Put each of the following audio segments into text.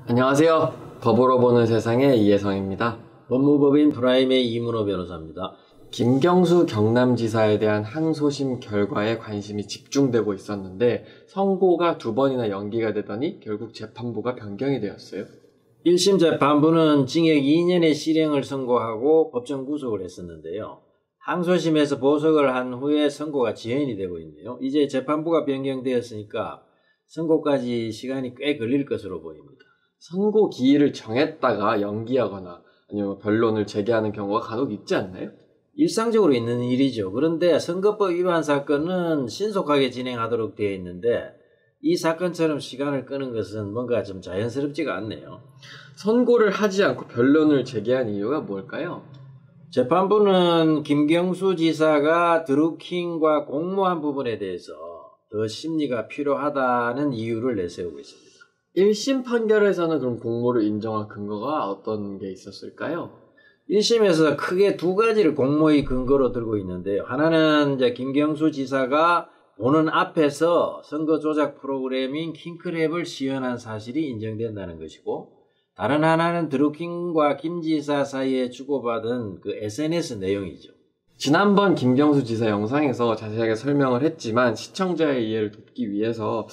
안녕하세요. 법으로 보는 세상의 이혜성입니다. 법무법인 프라임의 이문호 변호사입니다. 김경수 경남지사에 대한 항소심 결과에 관심이 집중되고 있었는데 선고가 2번이나 연기가 되더니 결국 재판부가 변경이 되었어요. 1심 재판부는 징역 2년의 실형을 선고하고 법정 구속을 했었는데요. 항소심에서 보석을 한 후에 선고가 지연이 되고 있네요. 이제 재판부가 변경되었으니까 선고까지 시간이 꽤 걸릴 것으로 보입니다. 선고 기일을 정했다가 연기하거나 아니면 변론을 제기하는 경우가 간혹 있지 않나요? 일상적으로 있는 일이죠. 그런데 선거법 위반 사건은 신속하게 진행하도록 되어 있는데 이 사건처럼 시간을 끄는 것은 뭔가 좀 자연스럽지가 않네요. 선고를 하지 않고 변론을 제기한 이유가 뭘까요? 재판부는 김경수 지사가 드루킹과 공모한 부분에 대해서 더 심리가 필요하다는 이유를 내세우고 있습니다. 1심 판결에서는 그럼 공모를 인정한 근거가 어떤 게 있었을까요? 1심에서 크게 2가지를 공모의 근거로 들고 있는데요. 하나는 이제 김경수 지사가 보는 앞에서 선거 조작 프로그램인 킹크랩을 시연한 사실이 인정된다는 것이고, 다른 하나는 드루킹과 김 지사 사이에 주고받은 그 SNS 내용이죠. 지난번 김경수 지사 영상에서 자세하게 설명을 했지만 시청자의 이해를 돕기 위해서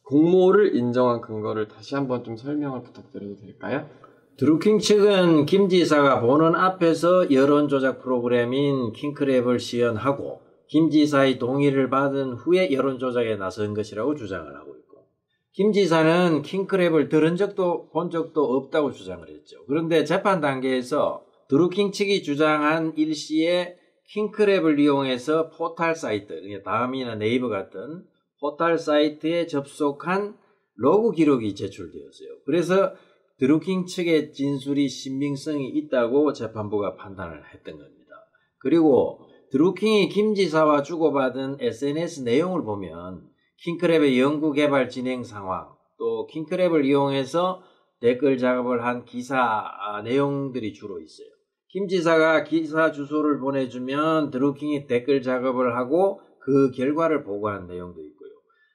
공모를 인정한 근거를 다시 한번 좀 설명을 부탁드려도 될까요? 드루킹 측은 김 지사가 보는 앞에서 여론조작 프로그램인 킹크랩을 시연하고 김 지사의 동의를 받은 후에 여론조작에 나선 것이라고 주장을 하고 있고, 김 지사는 킹크랩을 들은 적도 본 적도 없다고 주장을 했죠. 그런데 재판 단계에서 드루킹 측이 주장한 일시에 킹크랩을 이용해서 포털 사이트, 다음이나 네이버 같은 포털 사이트에 접속한 로그 기록이 제출되었어요. 그래서 드루킹 측의 진술이 신빙성이 있다고 재판부가 판단을 했던 겁니다. 그리고 드루킹이 김 지사와 주고받은 SNS 내용을 보면 킹크랩의 연구개발 진행 상황, 또 킹크랩을 이용해서 댓글 작업을 한 기사 내용들이 주로 있어요. 김 지사가 기사 주소를 보내주면 드루킹이 댓글 작업을 하고 그 결과를 보고한 내용도 있고요.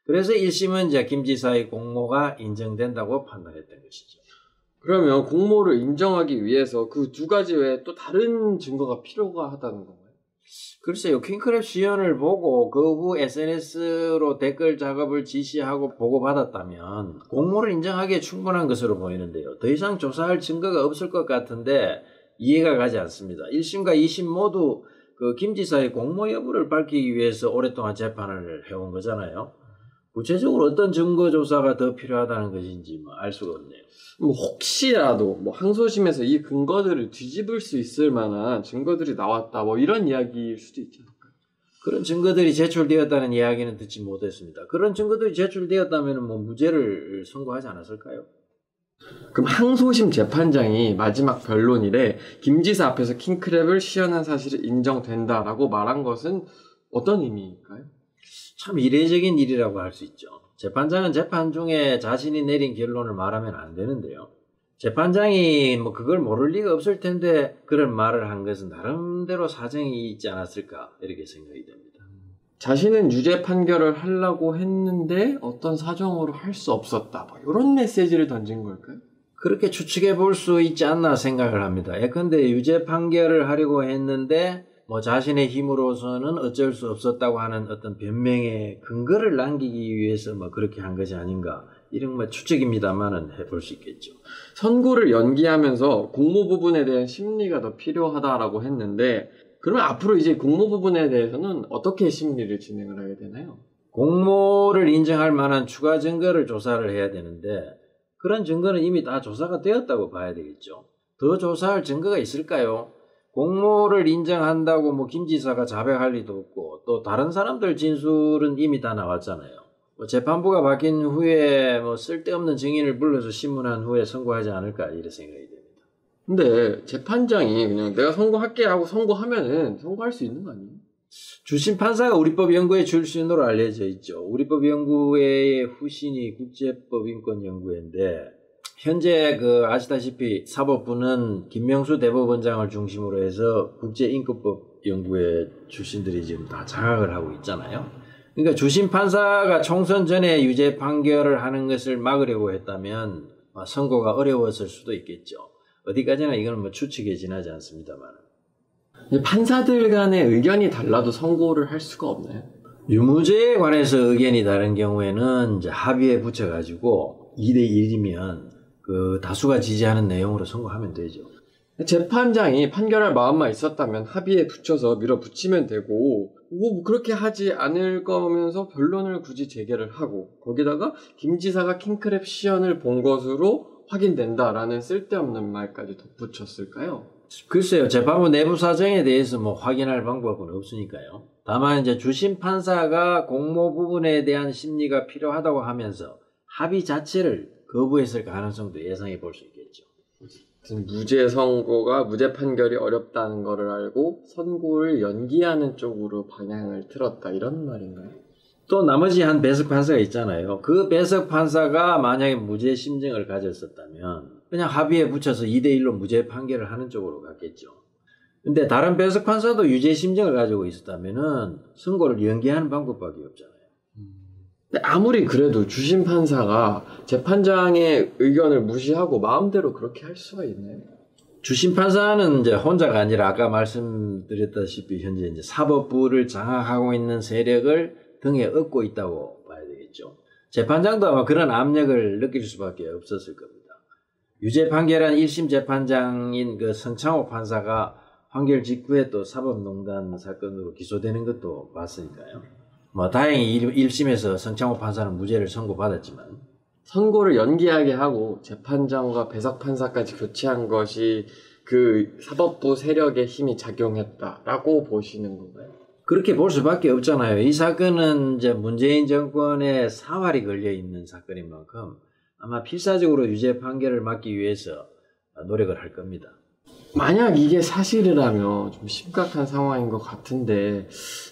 그래서 1심은 이제 김 지사의 공모가 인정된다고 판단했던 것이죠. 그러면 공모를 인정하기 위해서 그 2가지 외에 또 다른 증거가 필요가 하다는 건가요? 글쎄요. 킹크랩 시연을 보고 그 후 SNS로 댓글 작업을 지시하고 보고받았다면 공모를 인정하기에 충분한 것으로 보이는데요. 더 이상 조사할 증거가 없을 것 같은데 이해가 가지 않습니다. 1심과 2심 모두 그 김 지사의 공모 여부를 밝히기 위해서 오랫동안 재판을 해온 거잖아요. 구체적으로 어떤 증거 조사가 더 필요하다는 것인지 알 수가 없네요. 혹시라도 항소심에서 이 근거들을 뒤집을 수 있을 만한 증거들이 나왔다 이런 이야기일 수도 있지 않을까요? 그런 증거들이 제출되었다는 이야기는 듣지 못했습니다. 그런 증거들이 제출되었다면 무죄를 선고하지 않았을까요? 그럼 항소심 재판장이 마지막 변론일에 김 지사 앞에서 킹크랩을 시연한 사실이 인정된다라고 말한 것은 어떤 의미일까요? 참 이례적인 일이라고 할 수 있죠. 재판장은 재판 중에 자신이 내린 결론을 말하면 안 되는데요. 재판장이 그걸 모를 리가 없을 텐데 그런 말을 한 것은 나름대로 사정이 있지 않았을까 이렇게 생각이 됩니다. 자신은 유죄 판결을 하려고 했는데 어떤 사정으로 할 수 없었다. 이런 메시지를 던진 걸까요? 그렇게 추측해 볼 수 있지 않나 생각을 합니다. 예컨대 유죄 판결을 하려고 했는데 자신의 힘으로서는 어쩔 수 없었다고 하는 어떤 변명의 근거를 남기기 위해서 그렇게 한 것이 아닌가, 이런 추측입니다만은 해볼 수 있겠죠. 선고를 연기하면서 공모 부분에 대한 심리가 더 필요하다라고 했는데, 그러면 앞으로 이제 공모 부분에 대해서는 어떻게 심리를 진행을 하게 되나요? 공모를 인정할 만한 추가 증거를 조사를 해야 되는데 그런 증거는 이미 다 조사가 되었다고 봐야 되겠죠. 더 조사할 증거가 있을까요? 공모를 인정한다고 김 지사가 자백할 리도 없고, 또 다른 사람들 진술은 이미 다 나왔잖아요. 재판부가 바뀐 후에 쓸데없는 증인을 불러서 신문한 후에 선고하지 않을까 이런 생각이 됩니다. 근데 재판장이 그냥 내가 선고할게 하고 선고하면은 선고할 수 있는 거 아니에요? 주심 판사가 우리법연구회 출신으로 알려져 있죠. 우리법연구회의 후신이 국제법인권연구회인데 현재 아시다시피 사법부는 김명수 대법원장을 중심으로 해서 국제인권법 연구회 출신들이 지금 다 장악을 하고 있잖아요. 그러니까 주심 판사가 총선 전에 유죄 판결을 하는 것을 막으려고 했다면 선고가 어려웠을 수도 있겠죠. 어디까지나 이건 뭐 추측에 지나지 않습니다만. 판사들 간의 의견이 달라도 선고를 할 수가 없나요? 유무죄에 관해서 의견이 다른 경우에는 이제 합의에 붙여가지고 2대1이면 그 다수가 지지하는 내용으로 선고하면 되죠. 재판장이 판결할 마음만 있었다면 합의에 붙여서 밀어붙이면 되고 뭐 그렇게 하지 않을 거면서 변론을 굳이 재개를 하고 거기다가 김 지사가 킹크랩 시연을 본 것으로 확인된다라는 쓸데없는 말까지 덧붙였을까요? 글쎄요, 재판부 내부 사정에 대해서 뭐 확인할 방법은 없으니까요. 다만 이제 주심 판사가 공모 부분에 대한 심리가 필요하다고 하면서 합의 자체를 거부했을 가능성도 예상해 볼 수 있겠죠. 무죄 선고가 무죄 판결이 어렵다는 것을 알고 선고를 연기하는 쪽으로 방향을 틀었다 이런 말인가요? 또 나머지 한 배석 판사가 있잖아요. 그 배석 판사가 만약에 무죄 심증을 가졌었다면 그냥 합의에 붙여서 2대1로 무죄 판결을 하는 쪽으로 갔겠죠. 근데 다른 배석 판사도 유죄 심증을 가지고 있었다면은 선고를 연기하는 방법밖에 없잖아요. 근데 아무리 그래도 주심 판사가 재판장의 의견을 무시하고 마음대로 그렇게 할 수가 있나요? 주심 판사는 이제 혼자가 아니라 아까 말씀드렸다시피 현재 이제 사법부를 장악하고 있는 세력을 등에 업고 있다고 봐야 되겠죠. 재판장도 아마 그런 압력을 느낄 수밖에 없었을 겁니다. 유죄 판결한 1심 재판장인 그 성창호 판사가 판결 직후에 또 사법농단 사건으로 기소되는 것도 봤으니까요. 뭐 다행히 1심에서 성창호 판사는 무죄를 선고받았지만 선고를 연기하게 하고 재판장과 배석 판사까지 교체한 것이 그 사법부 세력의 힘이 작용했다라고 보시는 건가요? 그렇게 볼 수밖에 없잖아요. 이 사건은 이제 문재인 정권의 사활이 걸려 있는 사건인 만큼 아마 필사적으로 유죄 판결을 막기 위해서 노력을 할 겁니다. 만약 이게 사실이라면 좀 심각한 상황인 것 같은데,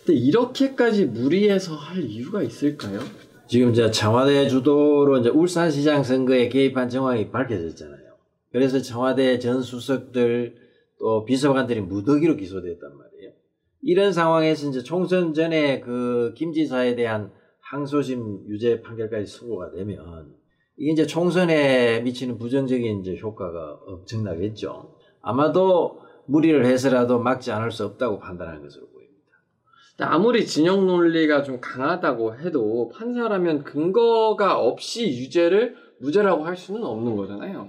근데 이렇게까지 무리해서 할 이유가 있을까요? 지금 이제 청와대 주도로 이제 울산시장 선거에 개입한 정황이 밝혀졌잖아요. 그래서 청와대 전 수석들 또 비서관들이 무더기로 기소됐단 말이에요. 이런 상황에서 이제 총선 전에 그 김 지사에 대한 항소심 유죄 판결까지 선고가 되면 이게 이제 총선에 미치는 부정적인 이제 효과가 엄청나겠죠. 아마도 무리를 해서라도 막지 않을 수 없다고 판단하는 것으로 보입니다. 아무리 진영 논리가 좀 강하다고 해도 판사라면 근거가 없이 유죄를 무죄라고 할 수는 없는 거잖아요.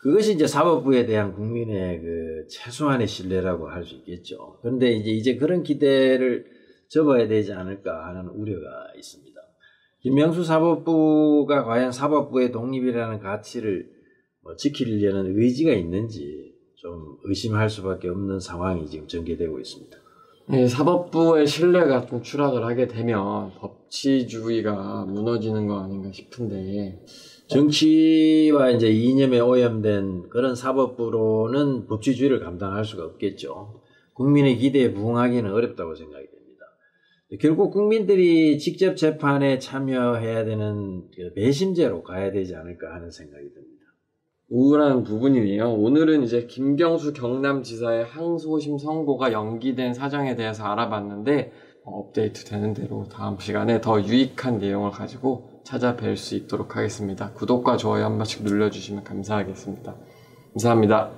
그것이 이제 사법부에 대한 국민의 그 최소한의 신뢰라고 할 수 있겠죠. 그런데 이제 그런 기대를 접어야 되지 않을까 하는 우려가 있습니다. 김명수 사법부가 과연 사법부의 독립이라는 가치를 지키려는 의지가 있는지 좀 의심할 수밖에 없는 상황이 지금 전개되고 있습니다. 사법부의 신뢰가 좀 추락을 하게 되면 법치주의가 무너지는 거 아닌가 싶은데, 정치와 이제 이념에 오염된 그런 사법부로는 법치주의를 감당할 수가 없겠죠. 국민의 기대에 부응하기는 어렵다고 생각이 됩니다. 결국 국민들이 직접 재판에 참여해야 되는 배심제로 가야 되지 않을까 하는 생각이 듭니다. 우울한 부분이네요. 오늘은 이제 김경수 경남지사의 항소심 선고가 연기된 사정에 대해서 알아봤는데, 업데이트 되는 대로 다음 시간에 더 유익한 내용을 가지고 찾아뵐 수 있도록 하겠습니다. 구독과 좋아요 한 번씩 눌러주시면 감사하겠습니다. 감사합니다.